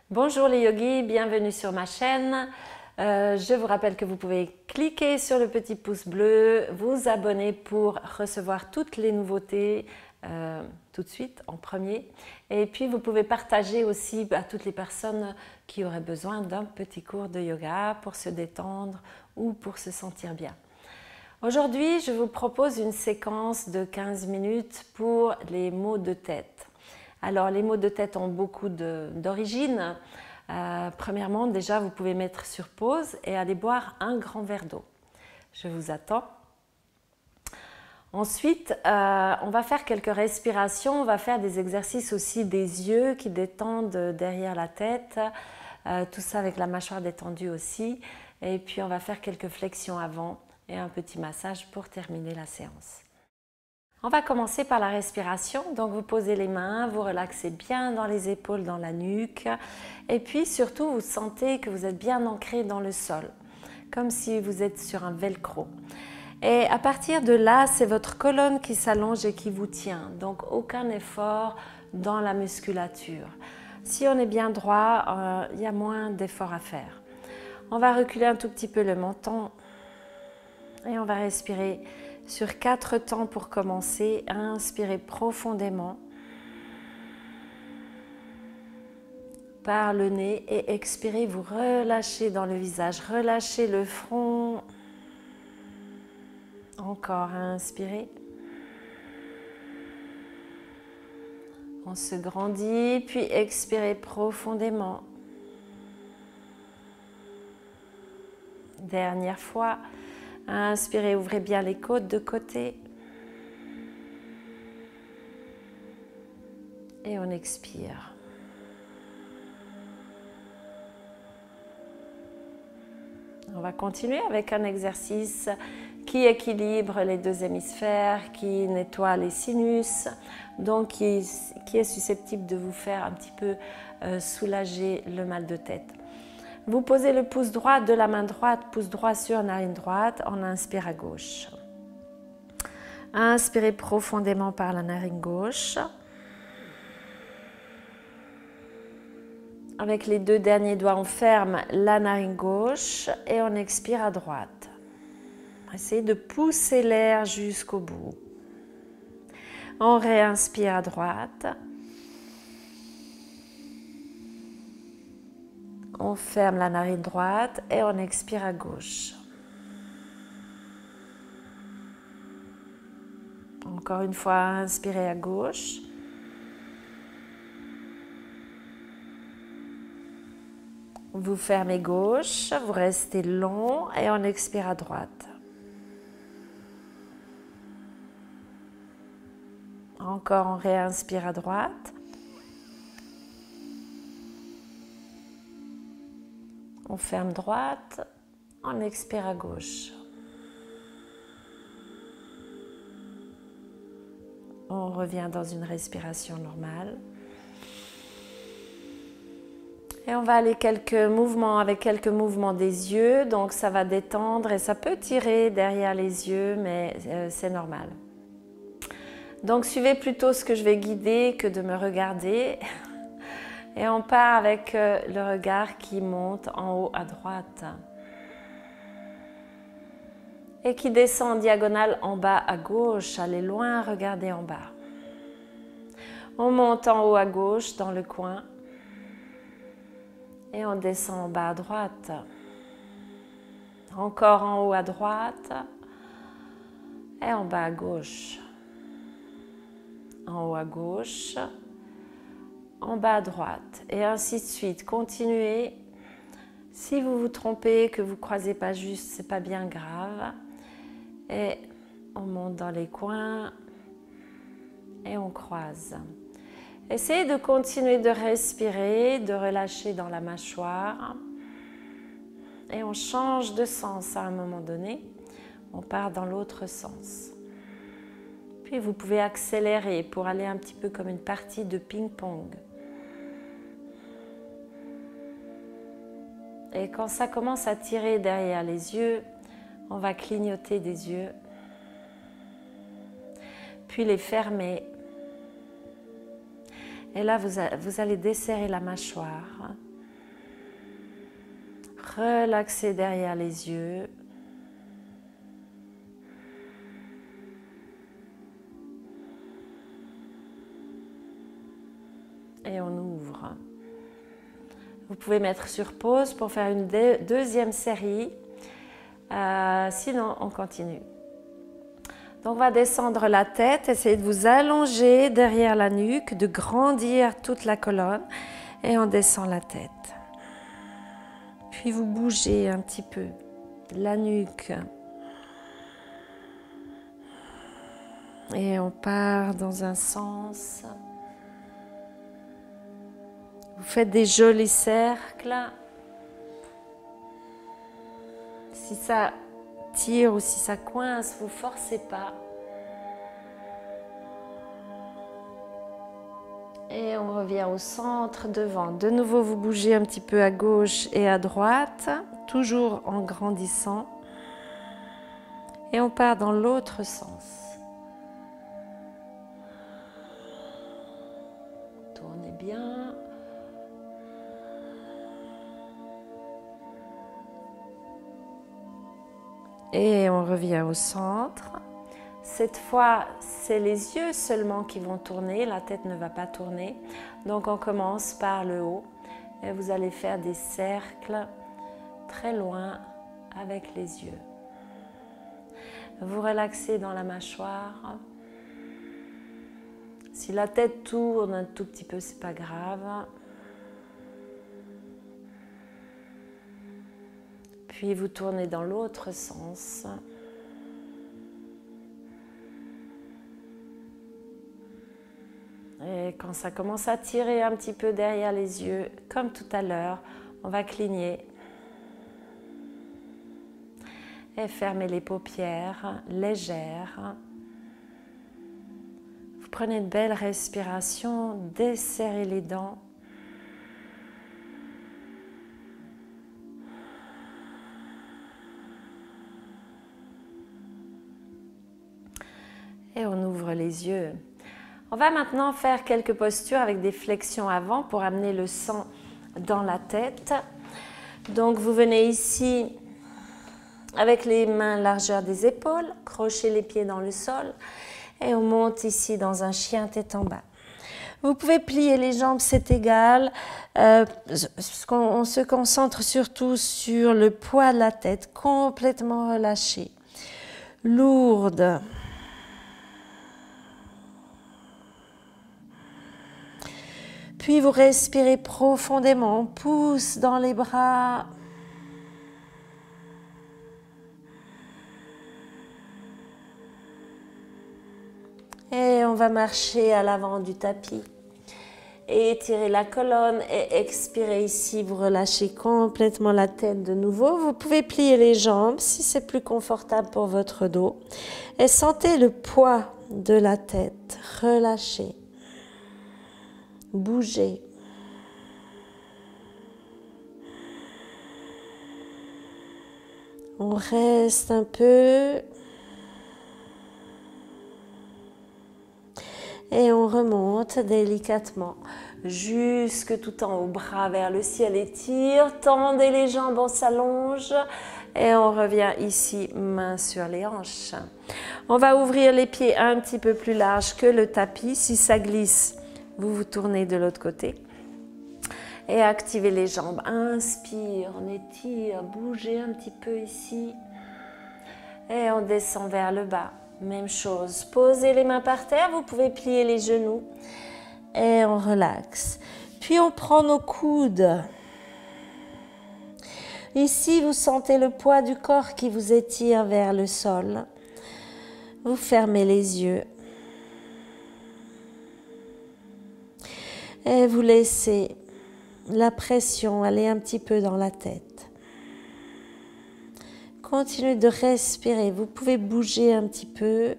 Bonjour les yogis, bienvenue sur ma chaîne. Je vous rappelle que vous pouvez cliquer sur le petit pouce bleu, vous abonner pour recevoir toutes les nouveautés tout de suite en premier. Et puis vous pouvez partager aussi à toutes les personnes qui auraient besoin d'un petit cours de yoga pour se détendre ou pour se sentir bien. Aujourd'hui, je vous propose une séquence de 15 minutes pour les maux de tête. Alors, les maux de tête ont beaucoup d'origines. Premièrement, déjà, vous pouvez mettre sur pause et aller boire un grand verre d'eau. Je vous attends. Ensuite, on va faire quelques respirations. On va faire des exercices aussi des yeux qui détendent derrière la tête. Tout ça avec la mâchoire détendue aussi. Et puis, on va faire quelques flexions avant et un petit massage pour terminer la séance. On va commencer par la respiration, donc vous posez les mains, vous relaxez bien dans les épaules, dans la nuque et puis surtout vous sentez que vous êtes bien ancré dans le sol, comme si vous êtes sur un velcro. Et à partir de là, c'est votre colonne qui s'allonge et qui vous tient, donc aucun effort dans la musculature. Si on est bien droit, il y a moins d'efforts à faire. On va reculer un tout petit peu le menton et on va respirer sur 4 temps pour commencer. Inspirez profondément par le nez et expirez, vous relâchez dans le visage, relâchez le front. Encore, inspirez. On se grandit, puis expirez profondément. Dernière fois. Inspirez, ouvrez bien les côtes de côté. Et on expire. On va continuer avec un exercice qui équilibre les deux hémisphères, qui nettoie les sinus, donc qui est susceptible de vous faire un petit peu soulager le mal de tête. Vous posez le pouce droit de la main droite, pouce droit sur narine droite, on inspire à gauche. Inspirez profondément par la narine gauche. Avec les deux derniers doigts, on ferme la narine gauche et on expire à droite. Essayez de pousser l'air jusqu'au bout. On réinspire à droite. On ferme la narine droite et on expire à gauche. Encore une fois, inspirez à gauche. Vous fermez gauche, vous restez long et on expire à droite. Encore, on réinspire à droite. On ferme droite, on expire à gauche. On revient dans une respiration normale. Et on va aller avec quelques mouvements des yeux. Donc ça va détendre et ça peut tirer derrière les yeux, mais c'est normal. Donc suivez plutôt ce que je vais guider que de me regarder. Et on part avec le regard qui monte en haut à droite et qui descend en diagonale en bas à gauche. Allez loin, regardez en bas. On monte en haut à gauche dans le coin et on descend en bas à droite. Encore en haut à droite et en bas à gauche. En haut à gauche. En bas à droite et ainsi de suite. Continuez. Si vous vous trompez, que vous ne croisez pas juste, c'est pas bien grave. Et on monte dans les coins et on croise. Essayez de continuer de respirer, de relâcher dans la mâchoire. Et on change de sens à un moment donné. On part dans l'autre sens. Puis vous pouvez accélérer pour aller un petit peu comme une partie de ping-pong. Et quand ça commence à tirer derrière les yeux, on va clignoter des yeux, puis les fermer. Et là, vous allez desserrer la mâchoire Relaxez derrière les yeux. Et on ouvre. Vous pouvez mettre sur pause pour faire une deuxième série. Sinon, on continue. Donc, on va descendre la tête, essayez de vous allonger derrière la nuque, de grandir toute la colonne et on descend la tête. Puis vous bougez un petit peu la nuque. Et on part dans un sens. Vous faites des jolis cercles. Si ça tire ou si ça coince, vous ne forcez pas. Et on revient au centre devant. De nouveau, vous bougez un petit peu à gauche et à droite, toujours en grandissant. Et on part dans l'autre sens. Tournez bien. Et on revient au centre. Cette fois, c'est les yeux seulement qui vont tourner, la tête ne va pas tourner. Donc on commence par le haut et vous allez faire des cercles très loin avec les yeux. Vous relaxez dans la mâchoire. Si la tête tourne un tout petit peu, c'est pas grave. Puis vous tournez dans l'autre sens. Et quand ça commence à tirer un petit peu derrière les yeux, comme tout à l'heure, on va cligner. Et fermer les paupières légères. Vous prenez une belle respiration, desserrez les dents. Et on ouvre les yeux. On va maintenant faire quelques postures avec des flexions avant pour amener le sang dans la tête. Donc vous venez ici avec les mains largeur des épaules, crochez les pieds dans le sol et on monte ici dans un chien tête en bas. Vous pouvez plier les jambes, c'est égal. On se concentre surtout sur le poids de la tête, complètement relâchée, lourde. Puis vous respirez profondément, on pousse dans les bras. Et on va marcher à l'avant du tapis. Et étirez la colonne et expirez ici, vous relâchez complètement la tête de nouveau. Vous pouvez plier les jambes si c'est plus confortable pour votre dos. Et sentez le poids de la tête, relâchez. Bougez. On reste un peu. Et on remonte délicatement jusque tout en haut, bras vers le ciel, étire, tendez les jambes, on s'allonge et on revient ici, main sur les hanches. On va ouvrir les pieds un petit peu plus large que le tapis. Si ça glisse, vous vous tournez de l'autre côté et activez les jambes. Inspire, on étire, bougez un petit peu ici et on descend vers le bas. Même chose, posez les mains par terre, vous pouvez plier les genoux et on relaxe. Puis on prend nos coudes. Ici, vous sentez le poids du corps qui vous étire vers le sol. Vous fermez les yeux. Et vous laissez la pression aller un petit peu dans la tête. Continuez de respirer. Vous pouvez bouger un petit peu.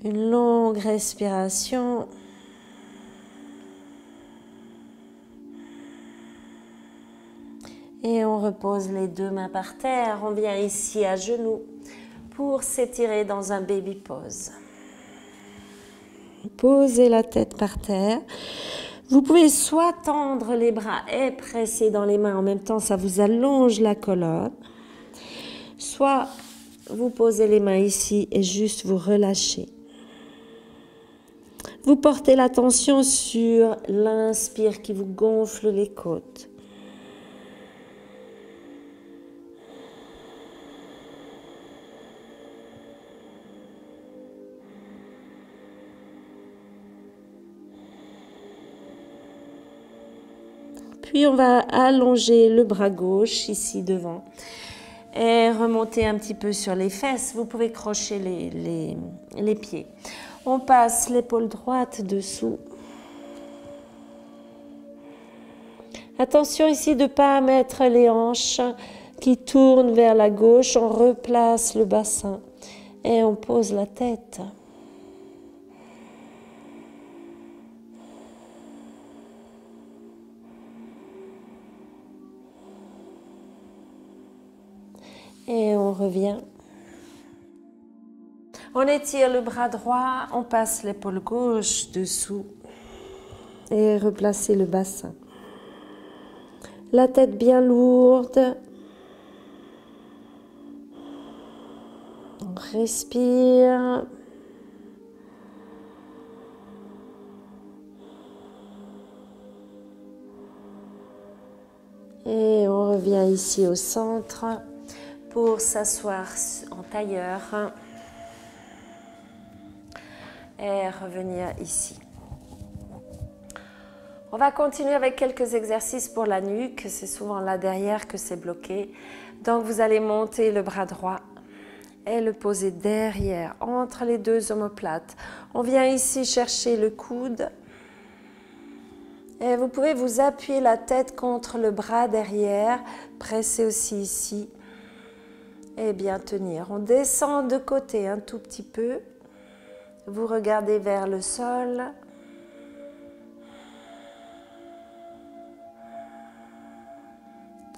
Une longue respiration. Et on repose les deux mains par terre. On vient ici à genoux pour s'étirer dans un baby pose. Posez la tête par terre. Vous pouvez soit tendre les bras et presser dans les mains en même temps, ça vous allonge la colonne. Soit vous posez les mains ici et juste vous relâchez. Vous portez l'attention sur l'inspire qui vous gonfle les côtes. Puis on va allonger le bras gauche ici devant et remonter un petit peu sur les fesses. Vous pouvez crocher les pieds. On passe l'épaule droite dessous. Attention ici de ne pas mettre les hanches qui tournent vers la gauche. On replace le bassin et on pose la tête. Et on revient. On étire le bras droit, on passe l'épaule gauche dessous et replacer le bassin. La tête bien lourde. On respire. Et on revient ici au centre pour s'asseoir en tailleur et revenir ici. On va continuer avec quelques exercices pour la nuque. C'est souvent là derrière que c'est bloqué. Donc vous allez monter le bras droit et le poser derrière, entre les deux omoplates. On vient ici chercher le coude. Et vous pouvez vous appuyer la tête contre le bras derrière. Pressez aussi ici. Et bien tenir. On descend de côté un tout petit peu. Vous regardez vers le sol.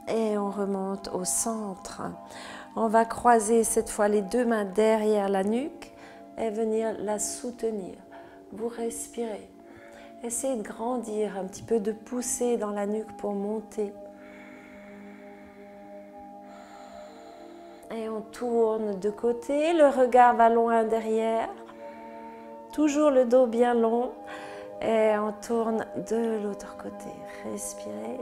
Et on remonte au centre. On va croiser cette fois les deux mains derrière la nuque et venir la soutenir. Vous respirez. Essayez de grandir, un petit peu de pousser dans la nuque pour monter. Et on tourne de côté, le regard va loin derrière. Toujours le dos bien long. Et on tourne de l'autre côté. Respirez.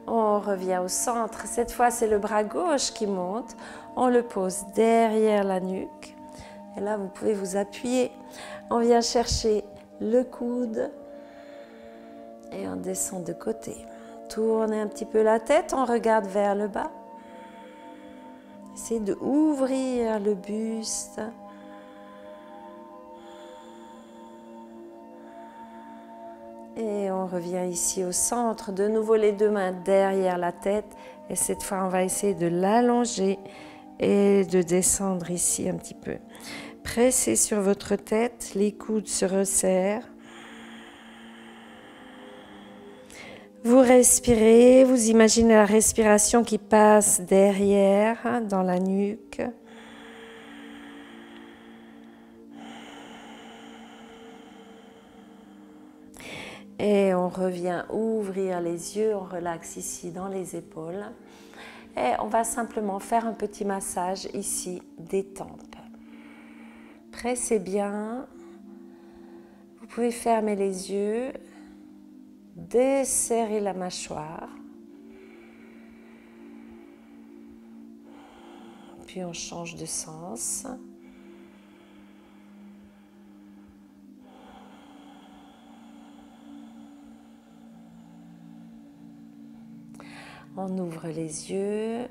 On revient au centre. Cette fois, c'est le bras gauche qui monte. On le pose derrière la nuque. Et là, vous pouvez vous appuyer. On vient chercher le coude. Et on descend de côté. Tournez un petit peu la tête. On regarde vers le bas. Essayez d'ouvrir le buste. Et on revient ici au centre. De nouveau, les deux mains derrière la tête. Et cette fois, on va essayer de l'allonger et de descendre ici un petit peu. Pressez sur votre tête. Les coudes se resserrent. Vous respirez. Vous imaginez la respiration qui passe derrière, dans la nuque. Et on revient ouvrir les yeux, on relaxe ici dans les épaules. Et on va simplement faire un petit massage ici des tempes. Pressez bien. Vous pouvez fermer les yeux, desserrer la mâchoire. Puis on change de sens. On ouvre les yeux.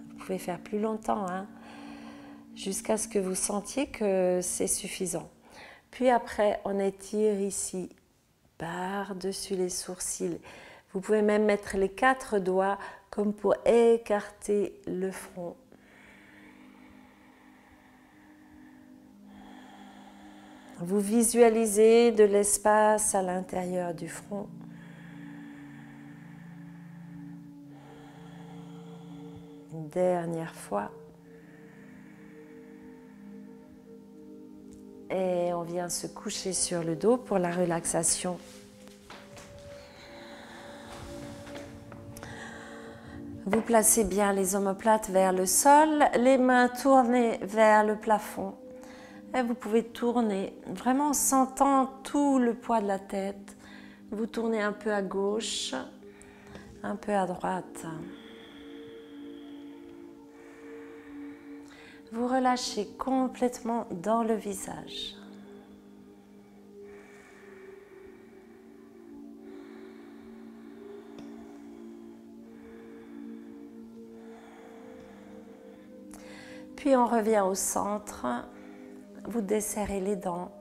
Vous pouvez faire plus longtemps, jusqu'à ce que vous sentiez que c'est suffisant. Puis après, on étire ici, par-dessus les sourcils. Vous pouvez même mettre les 4 doigts comme pour écarter le front. Vous visualisez de l'espace à l'intérieur du front. Une dernière fois. Et on vient se coucher sur le dos pour la relaxation. Vous placez bien les omoplates vers le sol, les mains tournées vers le plafond. Et vous pouvez tourner, vraiment en sentant tout le poids de la tête. Vous tournez un peu à gauche, un peu à droite. Vous relâchez complètement dans le visage. Puis on revient au centre. Vous desserrez les dents.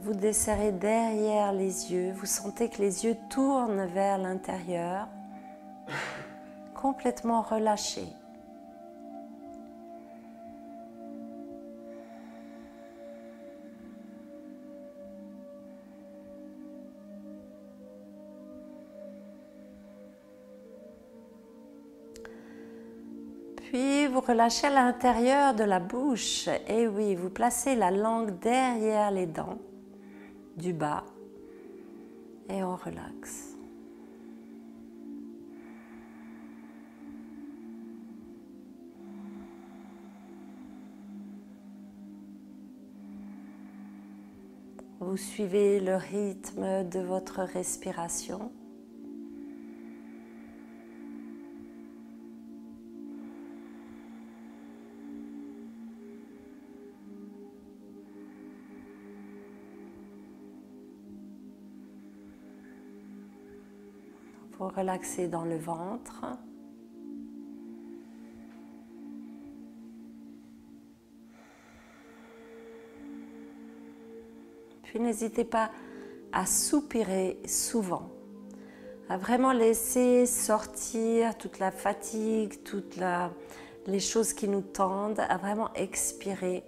Vous desserrez derrière les yeux. Vous sentez que les yeux tournent vers l'intérieur, complètement relâchés. Puis vous relâchez à l'intérieur de la bouche. Et oui, vous placez la langue derrière les dents du bas et on relaxe. Vous suivez le rythme de votre respiration. Vous relaxez dans le ventre. Puis n'hésitez pas à soupirer souvent, à vraiment laisser sortir toute la fatigue, les choses qui nous tendent, à vraiment expirer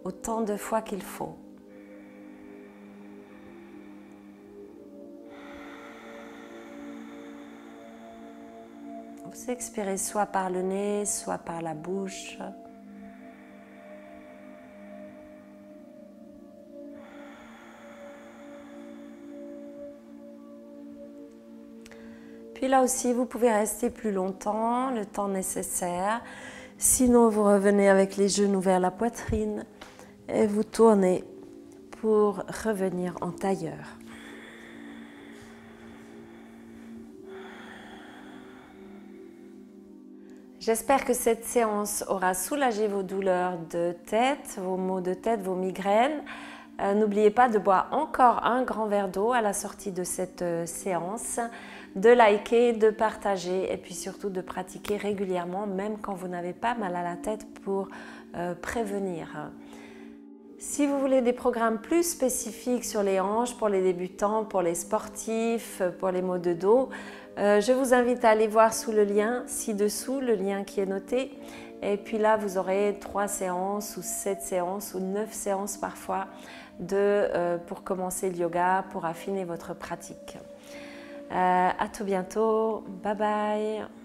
autant de fois qu'il faut. Vous expirez soit par le nez, soit par la bouche. Puis là aussi, vous pouvez rester plus longtemps, le temps nécessaire. Sinon, vous revenez avec les genoux vers la poitrine et vous tournez pour revenir en tailleur. J'espère que cette séance aura soulagé vos douleurs de tête, vos maux de tête, vos migraines. N'oubliez pas de boire encore un grand verre d'eau à la sortie de cette séance, de liker, de partager et puis surtout de pratiquer régulièrement, même quand vous n'avez pas mal à la tête pour prévenir. Si vous voulez des programmes plus spécifiques sur les hanches, pour les débutants, pour les sportifs, pour les maux de dos, je vous invite à aller voir sous le lien ci-dessous, le lien qui est noté. Et puis là, vous aurez 3 séances ou 7 séances ou 9 séances parfois pour commencer le yoga, pour affiner votre pratique. À tout bientôt. Bye bye.